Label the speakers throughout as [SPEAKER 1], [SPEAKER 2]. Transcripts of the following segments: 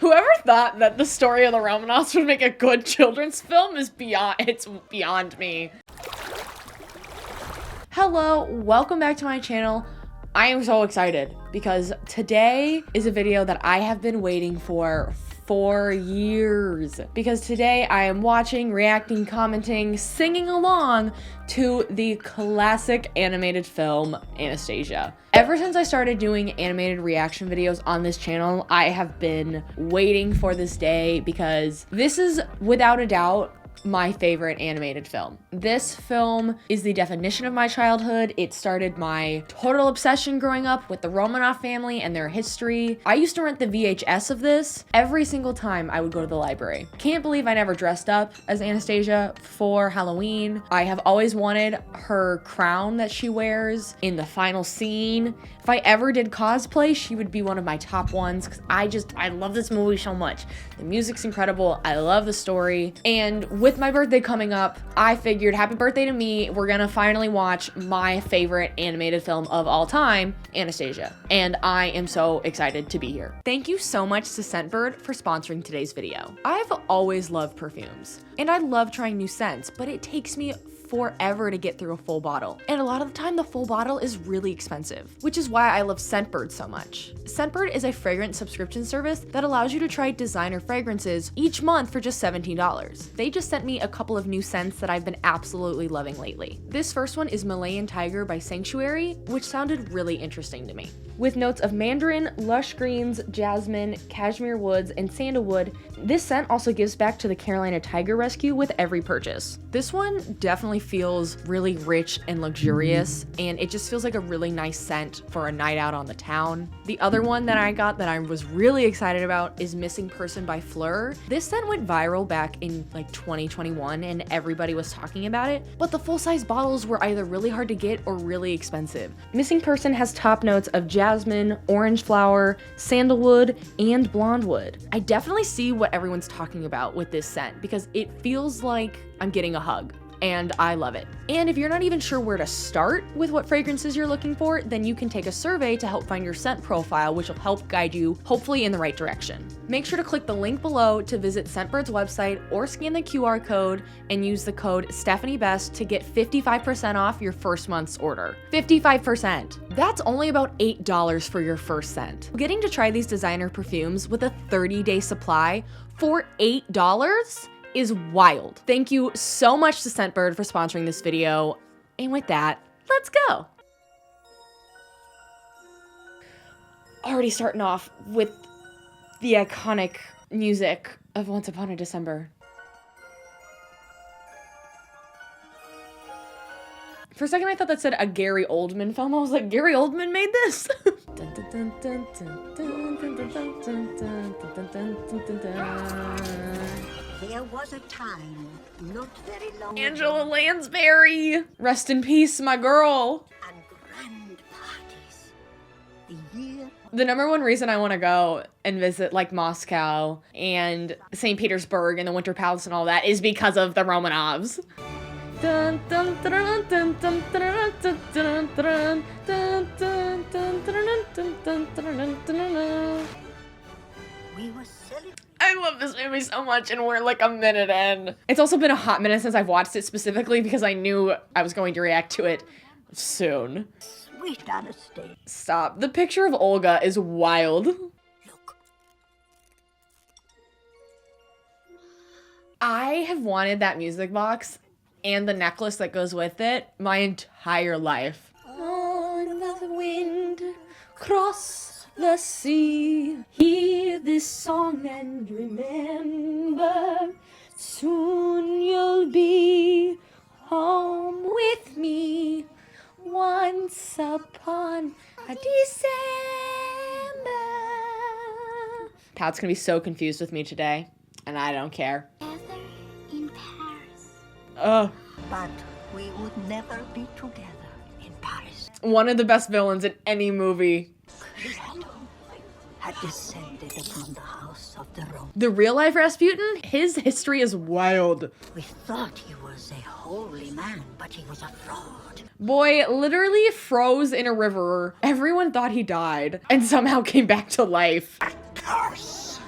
[SPEAKER 1] Whoever thought that the story of the Romanovs would make a good children's film is beyond me. Hello, welcome back to my channel. I am so excited because today is a video that I have been waiting for 4 years. Because today I am watching, reacting, commenting, singing along to the classic animated film, Anastasia. Ever since I started doing animated reaction videos on this channel, I have been waiting for this day because this is, without a doubt, my favorite animated film. This film is the definition of my childhood. It started my total obsession growing up with the Romanov family and their history. I used to rent the VHS of this every single time I would go to the library. Can't believe I never dressed up as Anastasia for Halloween. I have always wanted her crown that she wears in the final scene. If I ever did cosplay, she would be one of my top ones because I love this movie so much. The music's incredible. I love the story. And with my birthday coming up, I figured, happy birthday to me, we're gonna finally watch my favorite animated film of all time, Anastasia. And I am so excited to be here. Thank you so much to Scentbird for sponsoring today's video. I've always loved perfumes, and I love trying new scents, but it takes me forever to get through a full bottle. And a lot of the time, the full bottle is really expensive, which is why I love Scentbird so much. Scentbird is a fragrance subscription service that allows you to try designer fragrances each month for just $17. They just sent me a couple of new scents that I've been absolutely loving lately. This first one is Malayan Tiger by Sanctuary, which sounded really interesting to me. With notes of mandarin, lush greens, jasmine, cashmere woods, and sandalwood, this scent also gives back to the Carolina Tiger Rescue with every purchase. This one definitely feels really rich and luxurious, and it just feels like a really nice scent for a night out on the town. The other one that I got that I was really excited about is Missing Person by Fleur. This scent went viral back in like 2021 and everybody was talking about it, but the full-size bottles were either really hard to get or really expensive. Missing Person has top notes of jasmine, orange flower, sandalwood, and blonde wood. I definitely see what everyone's talking about with this scent because it feels like I'm getting a hug. And I love it. And if you're not even sure where to start with what fragrances you're looking for, then you can take a survey to help find your scent profile, which will help guide you, hopefully in the right direction. Make sure to click the link below to visit Scentbird's website or scan the QR code and use the code StephanieBest to get 55% off your first month's order. 55%! That's only about $8 for your first scent. Getting to try these designer perfumes with a 30-day supply for $8? Is wild. Thank you so much to Scentbird for sponsoring this video. And with that, let's go. Already starting off with the iconic music of Once Upon a December. For a second, I thought that said a Gary Oldman film. I was like, Gary Oldman made this?
[SPEAKER 2] There was a time, not very long
[SPEAKER 1] Angela Lansbury! Rest in peace, my girl!
[SPEAKER 2] and grand parties. The year
[SPEAKER 1] The #1 reason I want to go and visit like Moscow and St. Petersburg and the Winter Palace and all that is because of the Romanovs.
[SPEAKER 2] we were celebrating.
[SPEAKER 1] I love this movie so much and we're like a minute in. It's also been a hot minute since I've watched it specifically because I knew I was going to react to it soon.
[SPEAKER 2] Sweet Anastasia.
[SPEAKER 1] Stop. The picture of Olga is wild.
[SPEAKER 2] Look,
[SPEAKER 1] I have wanted that music box and the necklace that goes with it my entire life. On the wind, cross the sea, hear this song and remember, soon you'll be home with me, once upon a December. Pat's gonna be so confused with me today, and I don't care.
[SPEAKER 2] in Paris.
[SPEAKER 1] Ugh.
[SPEAKER 2] But we would never be together in Paris.
[SPEAKER 1] One of the best villains in any movie.
[SPEAKER 2] Had descended upon the house of the Rome.
[SPEAKER 1] The real life Rasputin, his history is wild.
[SPEAKER 2] We thought he was a holy man, but he was a fraud.
[SPEAKER 1] Boy literally froze in a river. Everyone thought he died and somehow came back to life.
[SPEAKER 2] Curse!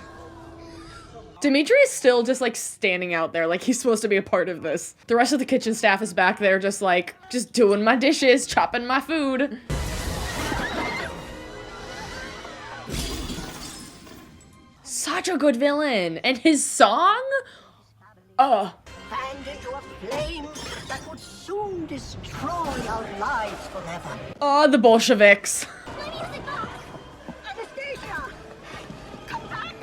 [SPEAKER 1] Dimitri is still just like standing out there like he's supposed to be a part of this. The rest of the kitchen staff is back there just doing my dishes, chopping my food. Such a good villain. And his song?
[SPEAKER 2] Fanned into a flame that would soon destroy our lives forever.
[SPEAKER 1] Oh, the Bolsheviks.
[SPEAKER 2] Anastasia! Come back!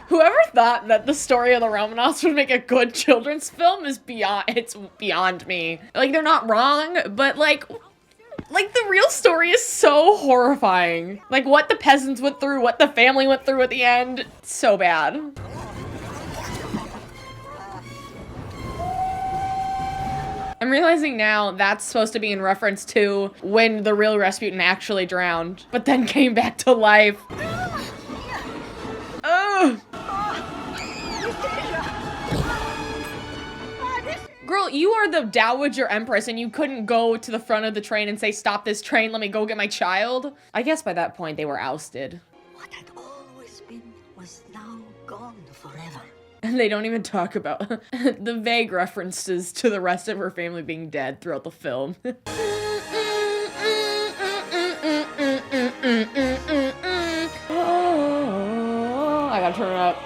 [SPEAKER 1] Whoever thought that the story of the Romanovs would make a good children's film is beyond me. Like, they're not wrong, but like the real story is so horrifying. Like, what the peasants went through, what the family went through at the end, so bad. I'm realizing now that's supposed to be in reference to when the real Rasputin actually drowned, but then came back to life. Ugh. Girl, you are the Dowager Empress and you couldn't go to the front of the train and say, stop this train, let me go get my child? I guess by that point they were ousted.
[SPEAKER 2] What had always been was now gone forever.
[SPEAKER 1] And they don't even talk about the vague references to the rest of her family being dead throughout the film. Oh, I gotta turn it up.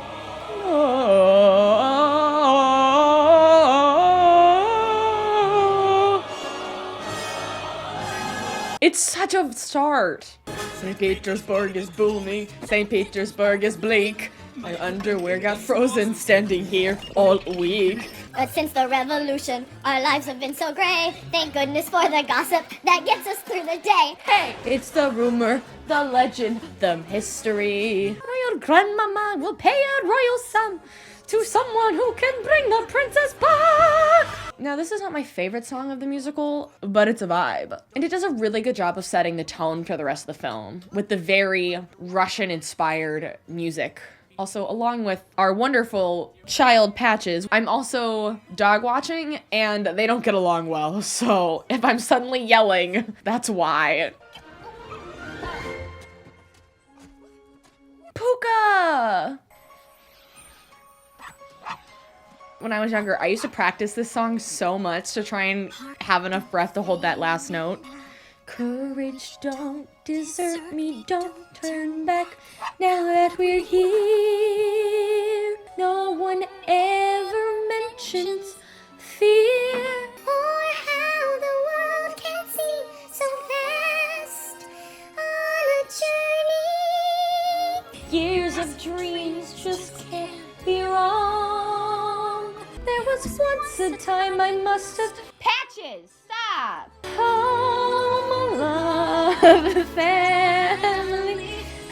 [SPEAKER 1] It's such a start. St. Petersburg is booming. St. Petersburg is bleak. My underwear got frozen standing here all week.
[SPEAKER 3] But since the revolution, our lives have been so gray. Thank goodness for the gossip that gets us through the day.
[SPEAKER 1] Hey, it's the rumor, the legend, the history. Royal grandmama will pay a royal sum to someone who can bring the princess back. Now, this is not my favorite song of the musical, but it's a vibe. And it does a really good job of setting the tone for the rest of the film with the very Russian-inspired music. Also, along with our wonderful child Patches, I'm also dog watching and they don't get along well. So if I'm suddenly yelling, that's why. Puka! When I was younger, I used to practice this song so much to try and have enough breath to hold that last note. Courage, don't desert me, don't turn back. Now that we're here, no one ever mentions fear.
[SPEAKER 3] Or how the world can seem so vast on a journey.
[SPEAKER 1] Years of dreams just can't be wrong. There was once a time I must have... Patches, stop! Home, love, family.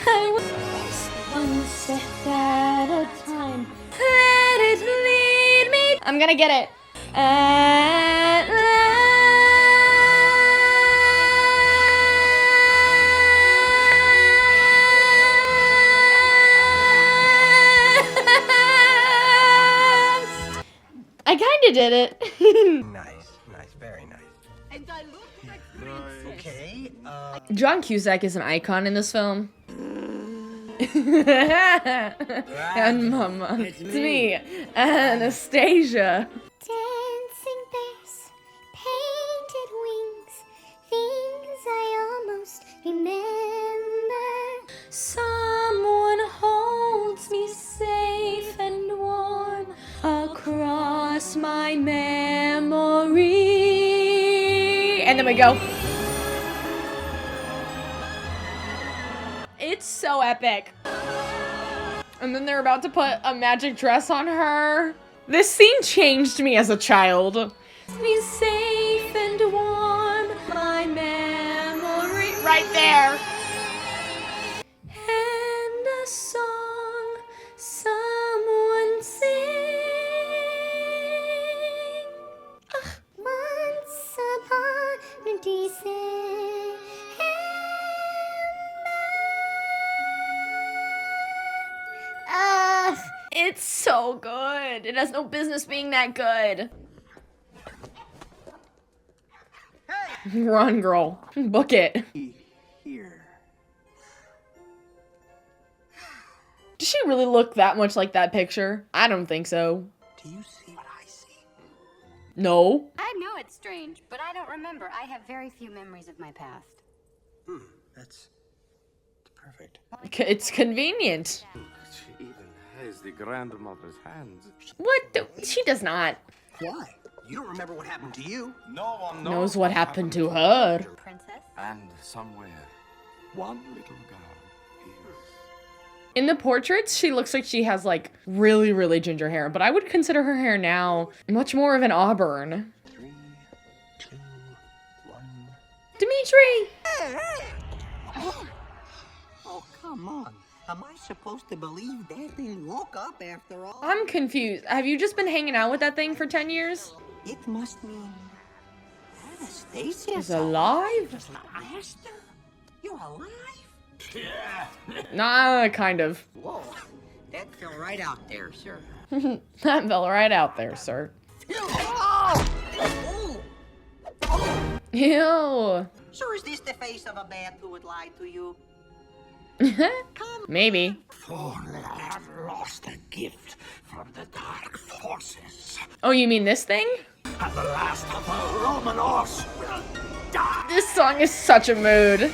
[SPEAKER 1] I was one step at a time. Let it lead me. I'm gonna get it. At last. I kinda did it.
[SPEAKER 4] Nice, very nice.
[SPEAKER 2] And I look like
[SPEAKER 4] Okay,
[SPEAKER 1] John Cusack is an icon in this film. And Mama, it's me, Anastasia.
[SPEAKER 3] Dancing bears, painted wings, things I almost remember.
[SPEAKER 1] Someone holds me safe and warm across my memory. And then we go. It's so epic. And then they're about to put a magic dress on her. This scene changed me as a child. Be safe and warm, my memory. Right there. And a song someone sing.
[SPEAKER 3] Once upon a decent
[SPEAKER 1] It's so good. It has no business being that good. Run, girl. Book it.
[SPEAKER 4] here.
[SPEAKER 1] Does she really look that much like that picture? I don't think so.
[SPEAKER 4] Do you see what I see?
[SPEAKER 1] No.
[SPEAKER 5] I know it's strange, but I don't remember. I have very few memories of my past.
[SPEAKER 4] That's perfect.
[SPEAKER 1] It's convenient.
[SPEAKER 6] She even has the grandmother's hands.
[SPEAKER 1] What? She does not.
[SPEAKER 4] Why? You don't remember what happened to you?
[SPEAKER 6] No one
[SPEAKER 1] Knows what happened to her.
[SPEAKER 5] Princess?
[SPEAKER 6] And somewhere, one little girl is.
[SPEAKER 1] In the portraits, she looks like she has like really, really ginger hair, but I would consider her hair now much more of an auburn.
[SPEAKER 4] 3, 2, 1.
[SPEAKER 1] Dimitri!
[SPEAKER 2] Oh, come on. Am I supposed to believe that thing woke up after all?
[SPEAKER 1] I'm confused. Have you just been hanging out with that thing for 10 years?
[SPEAKER 2] It must mean Anastasia
[SPEAKER 1] Is alive?
[SPEAKER 2] Master? You're alive?
[SPEAKER 1] Nah, kind of.
[SPEAKER 2] Whoa, that fell right out there, sir.
[SPEAKER 1] That fell right out there, sir.
[SPEAKER 2] Oh!
[SPEAKER 1] Ew.
[SPEAKER 2] So is this the face of a man who would lie to you?
[SPEAKER 1] Maybe.
[SPEAKER 6] For I have lost a gift from the dark forces.
[SPEAKER 1] Oh, you mean this thing?
[SPEAKER 6] And the last of the Romanovs will die.
[SPEAKER 1] This song is such a mood.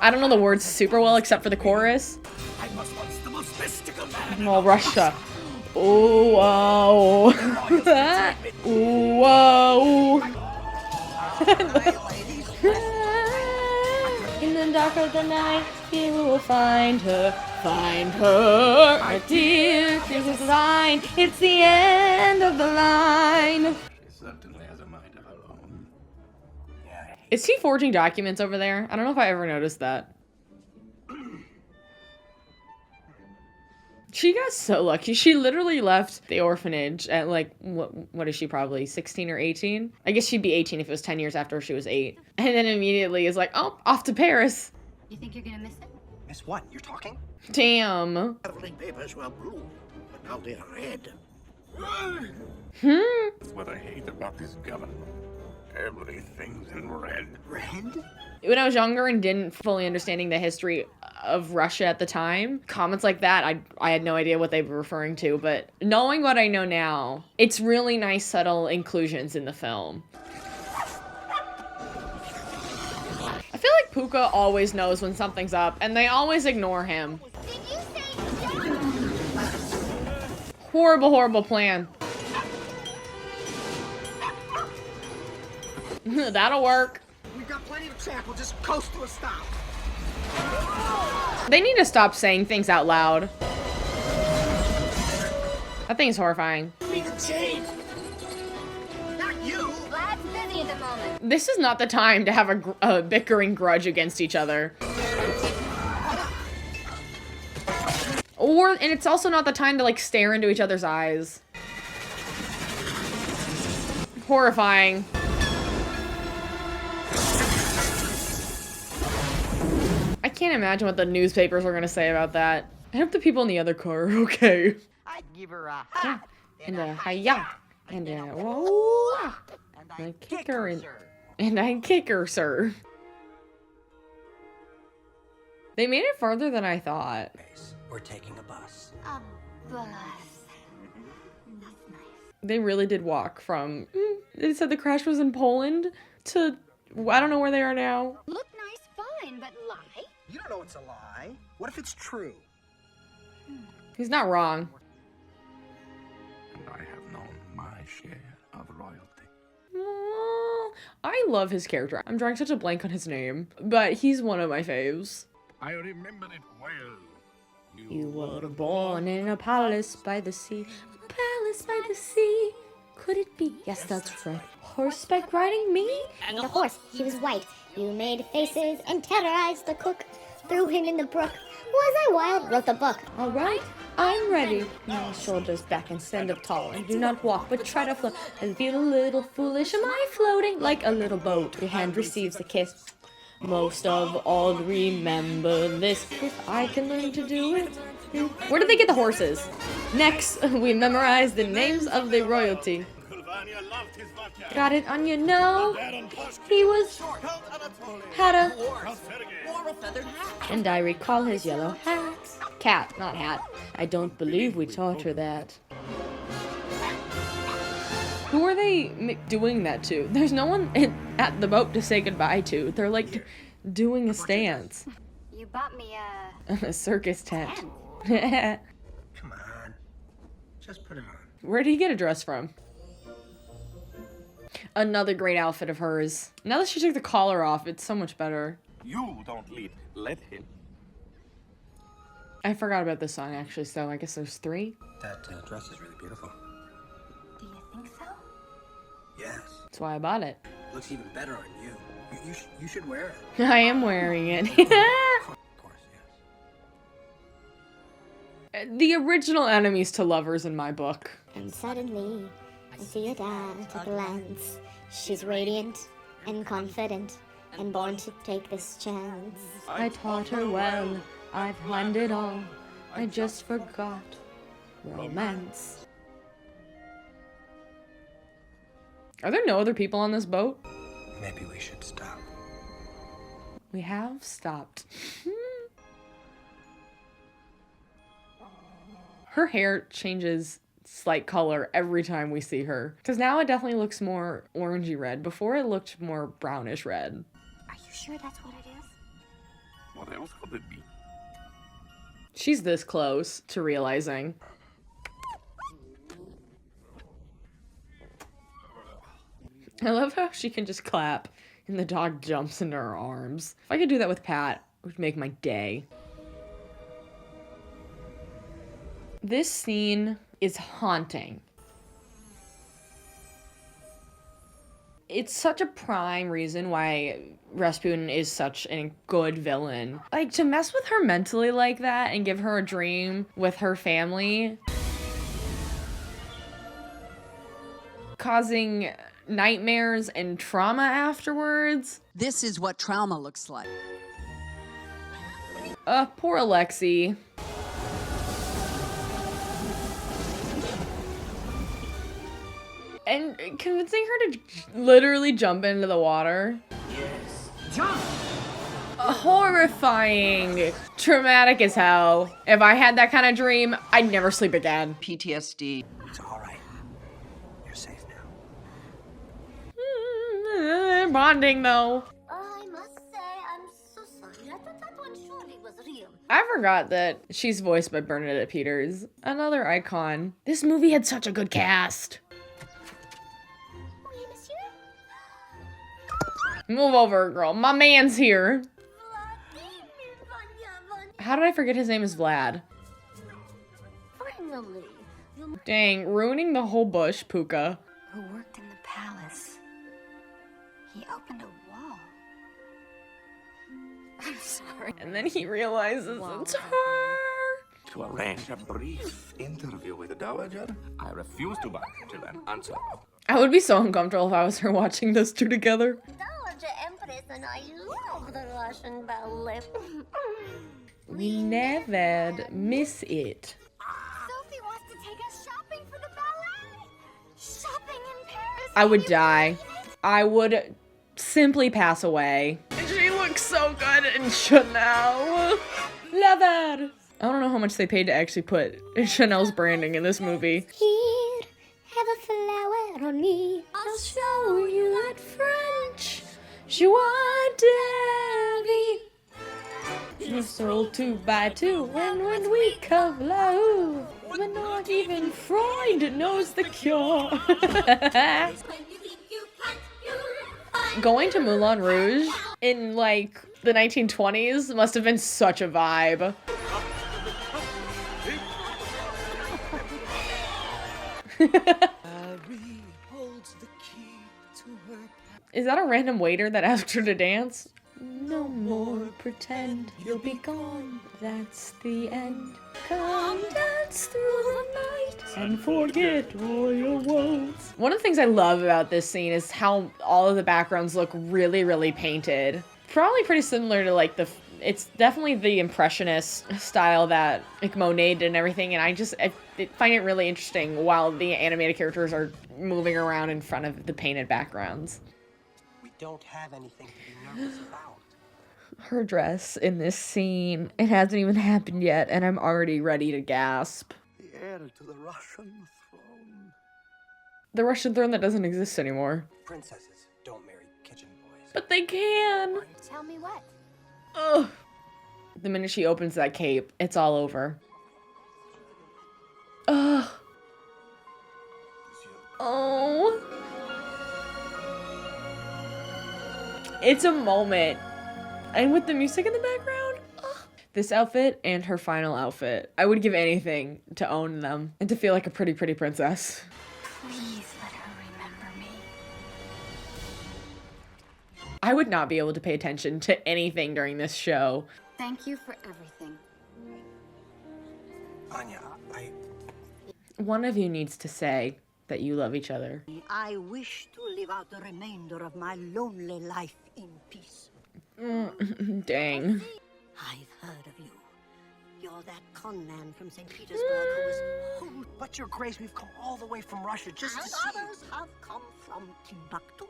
[SPEAKER 1] I don't know the words super well except for the chorus.
[SPEAKER 6] I was once the most mystical man.
[SPEAKER 1] Oh, Russia. Ooh, wow. Ooh, wow. In the dark of the night, you will find her. Find her. My dear, this is line. It's the end of the line.
[SPEAKER 6] She certainly has a mind of her own.
[SPEAKER 1] Is he forging documents over there? I don't know if I ever noticed that. She got so lucky. She literally left the orphanage at like, what is she, probably 16 or 18? I guess she'd be 18 if it was 10 years after she was 8. And then immediately is like, oh, off to Paris.
[SPEAKER 5] You think you're gonna miss it?
[SPEAKER 4] Miss what? You're talking?
[SPEAKER 1] Damn.
[SPEAKER 6] Traveling papers were blue, but now they're red. That's what I hate about this government. Everything's in red.
[SPEAKER 4] Red?
[SPEAKER 1] When I was younger and didn't fully understanding the history of Russia at the time, comments like that, I had no idea what they were referring to, but knowing what I know now, it's really nice subtle inclusions in the film. I feel like Puka always knows when something's up, and they always ignore him.
[SPEAKER 3] Did you say
[SPEAKER 1] Horrible, horrible plan. That'll work.
[SPEAKER 4] We've got plenty of track. We'll just coast to a stop.
[SPEAKER 1] They need to stop saying things out loud. That thing's horrifying.
[SPEAKER 4] Need to change. Not you.
[SPEAKER 5] Vlad's busy at the moment.
[SPEAKER 1] This is not the time to have a bickering grudge against each other. And it's also not the time to like stare into each other's eyes. Horrifying. I can't imagine what the newspapers are gonna say about that. I hope the people in the other car are okay.
[SPEAKER 2] I'd give her a
[SPEAKER 1] Yeah.
[SPEAKER 2] ha
[SPEAKER 1] And a hi-ya. And a whoa.
[SPEAKER 2] and
[SPEAKER 1] I
[SPEAKER 2] I'd
[SPEAKER 1] kick her in.
[SPEAKER 2] sir.
[SPEAKER 1] And I kick her, sir. They made it farther than I thought.
[SPEAKER 4] We're taking a bus.
[SPEAKER 5] A bus. That's nice.
[SPEAKER 1] They really did walk from, they said the crash was in Poland, to, I don't know where they are now.
[SPEAKER 5] Look nice, fine, but lie?
[SPEAKER 4] You don't know it's a lie. What if it's true?
[SPEAKER 1] He's not wrong.
[SPEAKER 6] And I have known my share of royalty.
[SPEAKER 1] Aw, I love his character. I'm drawing such a blank on his name, but he's one of my faves.
[SPEAKER 6] I remember it well.
[SPEAKER 1] You were born in a palace by the sea. A palace by the sea. Could it be? Yes, that's right. Horseback riding me?
[SPEAKER 3] the horse? He was white. You made faces and terrorized the cook. Threw him in the brook. Was I wild? Wrote the book.
[SPEAKER 1] All right, I'm ready. Now shoulders back and stand up tall. And do not walk, but try to float. And feel a little foolish. Am I floating like a little boat? Your hand receives the kiss. Most of all, remember this. If I can learn to do it. Where did they get the horses? Next, we memorize the names of the royalty. Got it, Anya? No. He had a... And I recall his yellow hat. Cat, not hat. I don't believe we taught her that. Who are they doing that to? There's no one at the boat to say goodbye to. They're like doing a stance.
[SPEAKER 5] You bought me
[SPEAKER 1] A circus tent.
[SPEAKER 4] Come on. Just put it on.
[SPEAKER 1] Where did he get a dress from? Another great outfit of hers. Now that she took the collar off, it's so much better.
[SPEAKER 6] You don't lead, let him.
[SPEAKER 1] I forgot about this song actually, so I guess there's 3.
[SPEAKER 4] That dress is really beautiful.
[SPEAKER 5] Do you think so?
[SPEAKER 4] Yes.
[SPEAKER 1] That's why I bought it.
[SPEAKER 4] Looks even better on you. You should wear it.
[SPEAKER 1] I am wearing it.
[SPEAKER 4] Of course, yes.
[SPEAKER 1] The original enemies to lovers in my book.
[SPEAKER 3] And suddenly, I see her dad at a glance. She's radiant and confident and born to take this chance.
[SPEAKER 1] I taught her well. I've planned it all. I just forgot romance. Are there no other people on this boat?
[SPEAKER 4] Maybe we should stop.
[SPEAKER 1] We have stopped. Her hair changes slight color every time we see her. Because now it definitely looks more orangey red. Before it looked more brownish red.
[SPEAKER 5] Are you sure that's what it is?
[SPEAKER 6] What else could it be?
[SPEAKER 1] She's this close to realizing. I love how she can just clap and the dog jumps into her arms. If I could do that with Pat, it would make my day. This scene is haunting. It's such a prime reason why Rasputin is such a good villain. Like, to mess with her mentally like that and give her a dream with her family, causing nightmares and trauma afterwards.
[SPEAKER 7] This is what trauma looks like.
[SPEAKER 1] Poor Alexei. And convincing her to literally jump into the water.
[SPEAKER 4] Yes. Jump!
[SPEAKER 1] Horrifying. Traumatic as hell. If I had that kind of dream, I'd never sleep again.
[SPEAKER 7] PTSD.
[SPEAKER 4] It's all right. You're safe
[SPEAKER 1] They're
[SPEAKER 4] now.
[SPEAKER 1] bonding though.
[SPEAKER 3] I must say, I'm so sorry. I thought that one surely was real.
[SPEAKER 1] I forgot that she's voiced by Bernadette Peters. Another icon. This movie had such a good cast.
[SPEAKER 3] Oui, monsieur?
[SPEAKER 1] Move over, girl. My man's here. How did I forget his name is Vlad?
[SPEAKER 3] Finally.
[SPEAKER 1] Dang, ruining the whole bush, Puka.
[SPEAKER 5] Who worked in the palace. He opened a wall. I'm sorry.
[SPEAKER 1] And then he realizes it's her.
[SPEAKER 6] To arrange a brief interview with the Dowager, I refuse to buy till an answer.
[SPEAKER 1] I would be so uncomfortable if I was her watching those two together.
[SPEAKER 3] Dowager Empress and I love the Russian ballet.
[SPEAKER 1] We never miss it.
[SPEAKER 3] Sophie wants to take us shopping for the ballet. Shopping in Paris.
[SPEAKER 1] I would die. I would simply pass away. And she looks so good in Chanel. Love that. I don't know how much they paid to actually put Chanel's branding in this movie.
[SPEAKER 3] Here, have a flower on me.
[SPEAKER 1] I'll show you that French joie de vivre. We're sold 2 by 2, and when we come low, but not even Freud knows the cure. Going to Moulin Rouge in like the 1920s must have been such a vibe. Is that a random waiter that asked her to dance? No more pretend you'll be gone, that's the end. Come dance through the night and forget all your woes. One of the things I love about this scene is how all of the backgrounds look really, really painted. Probably pretty similar to like it's definitely the impressionist style that like Monet did and everything, and I find it really interesting while the animated characters are moving around in front of the painted backgrounds.
[SPEAKER 4] We don't have anything to be nervous about.
[SPEAKER 1] Her dress in this scene, it hasn't even happened yet, and I'm already ready to gasp.
[SPEAKER 4] The heir to the Russian throne.
[SPEAKER 1] The Russian throne that doesn't exist anymore.
[SPEAKER 4] Princesses don't marry kitchen boys.
[SPEAKER 1] But they can!
[SPEAKER 5] Tell me what?
[SPEAKER 1] Ugh. The minute she opens that cape, it's all over. Ugh. Oh. It's a moment. And with the music in the background, ugh. This outfit and her final outfit, I would give anything to own them and to feel like a pretty, pretty princess.
[SPEAKER 5] Please let her remember me.
[SPEAKER 1] I would not be able to pay attention to anything during this show.
[SPEAKER 5] Thank you for everything.
[SPEAKER 4] Anya,
[SPEAKER 1] One of you needs to say that you love each other.
[SPEAKER 2] I wish to live out the remainder of my lonely life in peace.
[SPEAKER 1] Dang.
[SPEAKER 2] I've heard of you. You're that con man from St. Petersburg who was...
[SPEAKER 4] Oh, but your grace, we've come all the way from Russia just to
[SPEAKER 2] And
[SPEAKER 4] see you.
[SPEAKER 2] others have come from Timbuktu.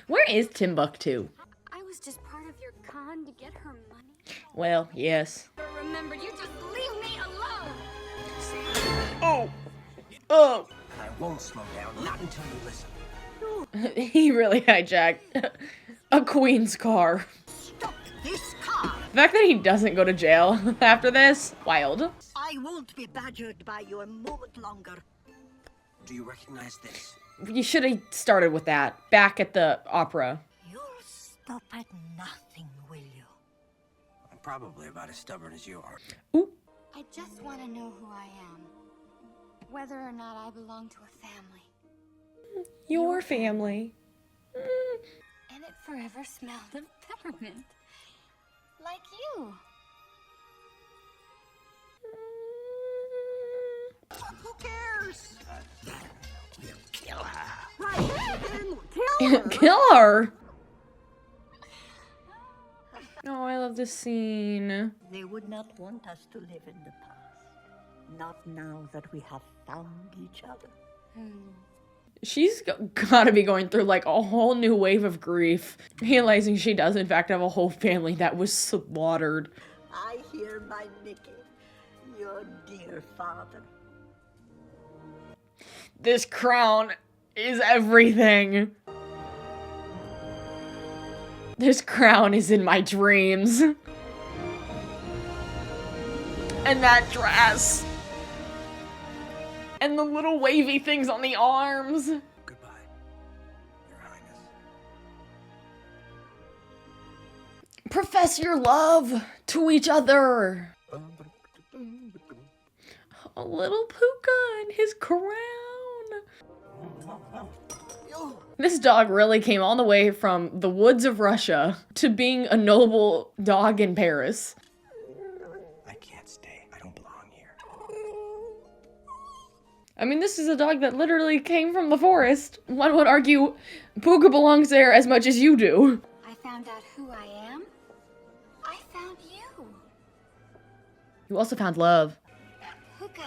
[SPEAKER 1] Where is Timbuktu?
[SPEAKER 5] I was just part of your con to get her money.
[SPEAKER 1] Well, yes.
[SPEAKER 5] Remember, you just leave me alone.
[SPEAKER 1] Oh! Oh!
[SPEAKER 4] I won't slow down, not until you listen.
[SPEAKER 1] He really hijacked a queen's car.
[SPEAKER 2] Stop this car!
[SPEAKER 1] The fact that he doesn't go to jail after this, wild.
[SPEAKER 2] I won't be badgered by you a moment longer.
[SPEAKER 4] Do you recognize this?
[SPEAKER 1] You should have started with that, back at the opera.
[SPEAKER 2] You'll stop at nothing, will you?
[SPEAKER 4] I'm probably about as stubborn as you are.
[SPEAKER 1] Ooh.
[SPEAKER 5] I just want to know who I am. Whether or not I belong to a family.
[SPEAKER 1] Your family.
[SPEAKER 5] And it forever smelled of peppermint. Like you.
[SPEAKER 2] Who cares?
[SPEAKER 4] We'll kill her.
[SPEAKER 2] Right, then kill her!
[SPEAKER 1] Kill her! Oh, I love this scene.
[SPEAKER 2] They would not want us to live in the past. Not now that we have found each other.
[SPEAKER 1] She's gotta be going through like a whole new wave of grief, realizing she does in fact have a whole family that was slaughtered.
[SPEAKER 2] I hear my Nicky, your dear father.
[SPEAKER 1] This crown is everything. This crown is in my dreams. And that dress. And the little wavy things on the arms.
[SPEAKER 4] Goodbye, Your Highness.
[SPEAKER 1] Profess your love to each other. A little Puka and his crown. This dog really came all the way from the woods of Russia to being a noble dog in Paris.
[SPEAKER 4] I can't stay. I don't belong here.
[SPEAKER 1] I mean, this is a dog that literally came from the forest. One would argue Puka belongs there as much as you do.
[SPEAKER 5] I found out who I am. I found you.
[SPEAKER 1] You also found love.
[SPEAKER 5] Puka.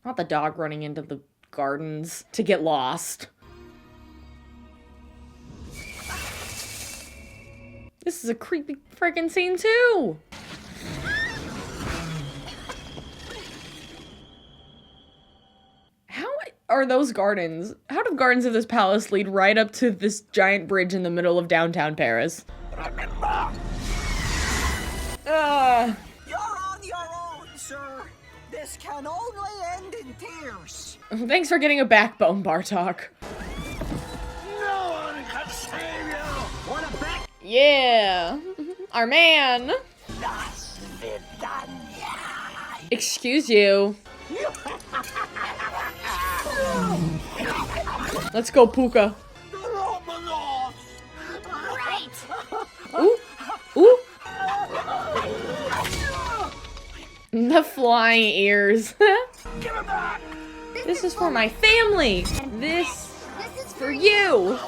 [SPEAKER 1] Not the dog running into the gardens to get lost. This is a creepy freaking scene too. How are those gardens? How do gardens of this palace lead right up to this giant bridge in the middle of downtown Paris?
[SPEAKER 2] You're on your own, sir. This can only end in tears.
[SPEAKER 1] Thanks for getting a backbone, Bartok.
[SPEAKER 4] No one can save you! Wanna bet?
[SPEAKER 1] Yeah, our man. Excuse you. Let's go, Puka.
[SPEAKER 5] Right.
[SPEAKER 1] Ooh, ooh. The flying ears.
[SPEAKER 4] Give it back!
[SPEAKER 1] This is for my family. This is for you.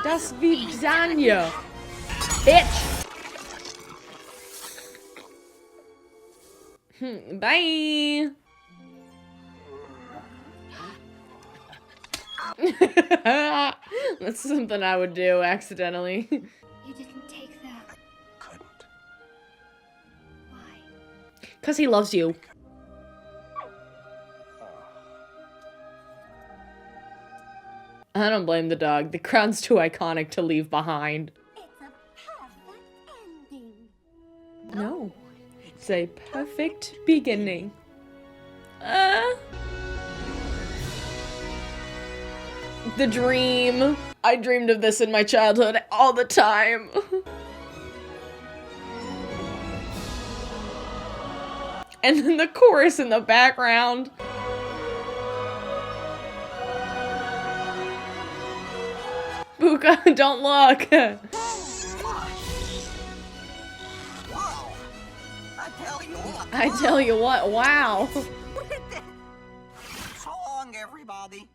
[SPEAKER 1] Das Vidania. Bitch. Bye. That's something I would do accidentally.
[SPEAKER 5] You didn't take that.
[SPEAKER 6] Couldn't.
[SPEAKER 5] Why?
[SPEAKER 1] Because he loves you. I don't blame the dog. The crown's too iconic to leave behind.
[SPEAKER 2] It's a perfect ending.
[SPEAKER 1] No. It's a perfect beginning. The dream. I dreamed of this in my childhood all the time. And then the chorus in the background. Buka, don't look.
[SPEAKER 4] Wow. I tell you what.
[SPEAKER 1] I tell you what, wow.
[SPEAKER 4] So long, everybody.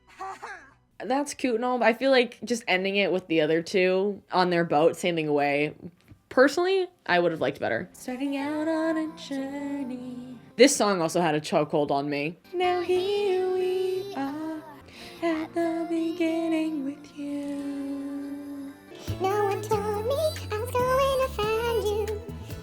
[SPEAKER 1] That's cute and all, but I feel like just ending it with the other two on their boat sailing away, personally, I would have liked better. Starting out on a journey. This song also had a chokehold on me. Now here we are at the beginning with you.
[SPEAKER 3] No one told me I was going to find you.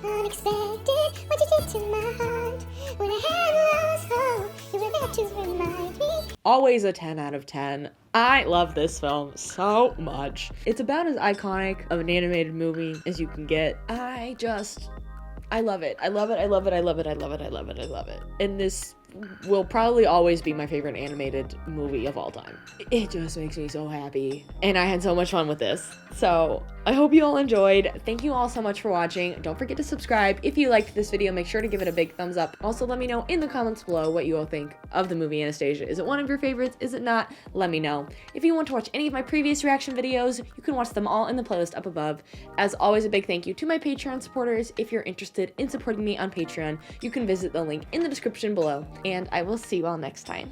[SPEAKER 3] Unexpected, what you did to my heart. When I had lost hope, you were there to remind me.
[SPEAKER 1] Always a 10 out of 10. I love this film so much. It's about as iconic of an animated movie as you can get. I love it. I love it. I love it. I love it. I love it. I love it. I love it. And this will probably always be my favorite animated movie of all time. It just makes me so happy. And I had so much fun with this. So I hope you all enjoyed. Thank you all so much for watching. Don't forget to subscribe. If you liked this video, make sure to give it a big thumbs up. Also, let me know in the comments below what you all think of the movie Anastasia. Is it one of your favorites? Is it not? Let me know. If you want to watch any of my previous reaction videos, you can watch them all in the playlist up above. As always, a big thank you to my Patreon supporters. If you're interested in supporting me on Patreon, you can visit the link in the description below. And I will see you all next time.